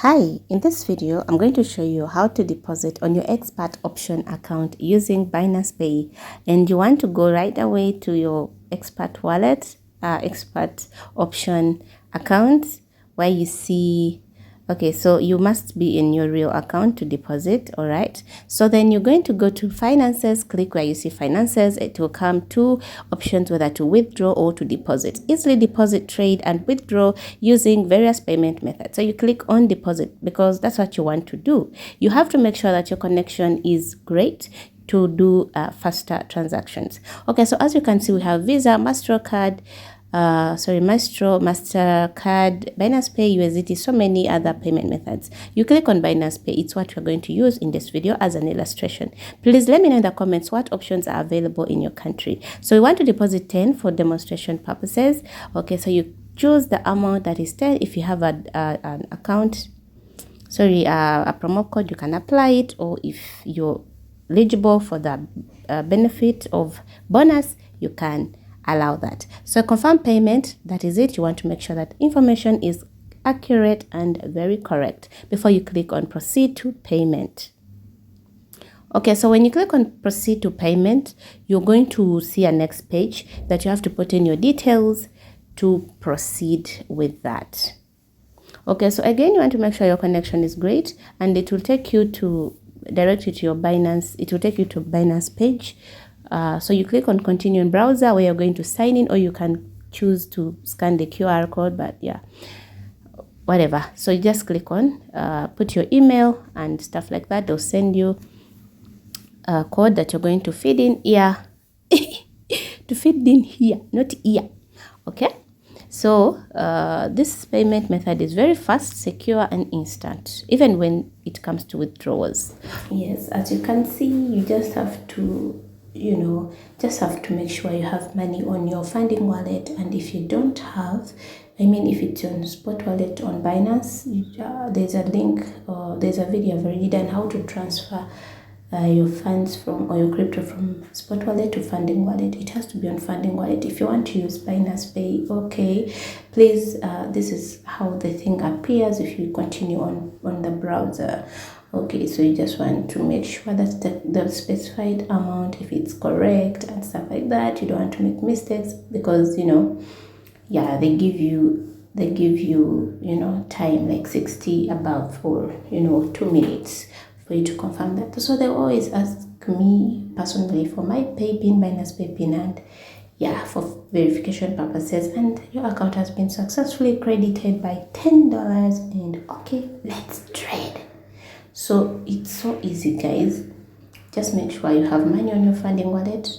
Hi, in this video, I'm going to show you how to deposit on your expert option account using Binance Pay. And you want to go right away to your expert wallet, expert option account, where you see, okay, so you must be in your real account to deposit, all right? So then you're going to go to finances, click where you see finances. It will come to options whether to withdraw or to deposit. Easily deposit, trade, and withdraw using various payment methods. So you click on deposit because that's what you want to do. You have to make sure that your connection is great to do faster transactions. Okay, so as you can see, we have Visa, MasterCard, Maestro, MasterCard, Binance Pay, USDT, so many other payment methods. You click on Binance Pay. It's what we're going to use in this video as an illustration. Please let me know in the comments what options are available in your country. So we want to deposit 10 for demonstration purposes. Okay, so you choose the amount that is 10. If you have an account, a promo code, you can apply it, or if you're eligible for the benefit of bonus, you can allow that. So confirm payment, that is it. You want to make sure that information is accurate and very correct before you click on proceed to payment. Okay, so when you click on proceed to payment, you're going to see a next page that you have to put in your details to proceed with that. Okay, so again, you want to make sure your connection is great, and it will take you to direct you to your Binance. It will take you to Binance page. So you click on continue in browser where you're going to sign in, or you can choose to scan the QR code, but yeah, whatever. So you just click on put your email and stuff like that. They'll send you a code that you're going to feed in here. To feed in here, not here. Okay, so this payment method is very fast, secure, and instant, even when it comes to withdrawals. Yes, as you can see, you just have to make sure you have money on your funding wallet. And if you don't have, if it's on spot wallet on Binance, there's a link, or there's a video I've already done how to transfer your funds from, or your crypto from spot wallet to funding wallet. It has to be on funding wallet. If you want to use Binance Pay, okay, please, this is how the thing appears if you continue on the browser. Okay, so you just want to make sure that the specified amount, if it's correct and stuff like that. You don't want to make mistakes because they give you time like 60 above for 2 minutes for you to confirm that. So they always ask me personally for my PayPin, Binance PayPin, and for verification purposes. And your account has been successfully credited by $10, and okay, let's trade. So it's so easy, guys. Just make sure you have money on your funding wallet,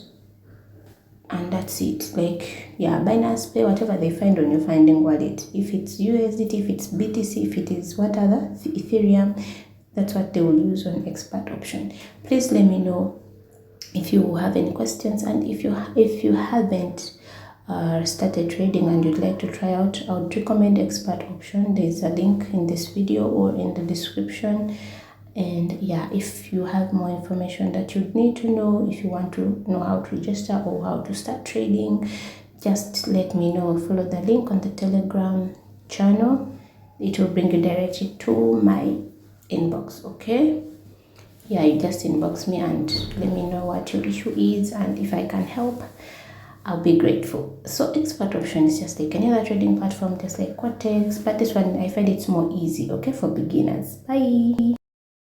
and that's it. Like, Binance Pay, whatever they find on your funding wallet, if it's USDT, if it's BTC, if it is what other Ethereum, that's what they will use on expert option. Please let me know if you have any questions, and if you haven't started trading and you'd like to try out, I would recommend expert option. There's a link in this video or in the description. And if you have more information that you need to know, if you want to know how to register or how to start trading, just let me know. Follow the link on the Telegram channel. It will bring you directly to my inbox. Okay, you just inbox me and let me know what your issue is, and if I can help, I'll be grateful. So expert option is just like any other trading platform, just like Cortex, but this one I find it's more easy, okay, for beginners. Bye.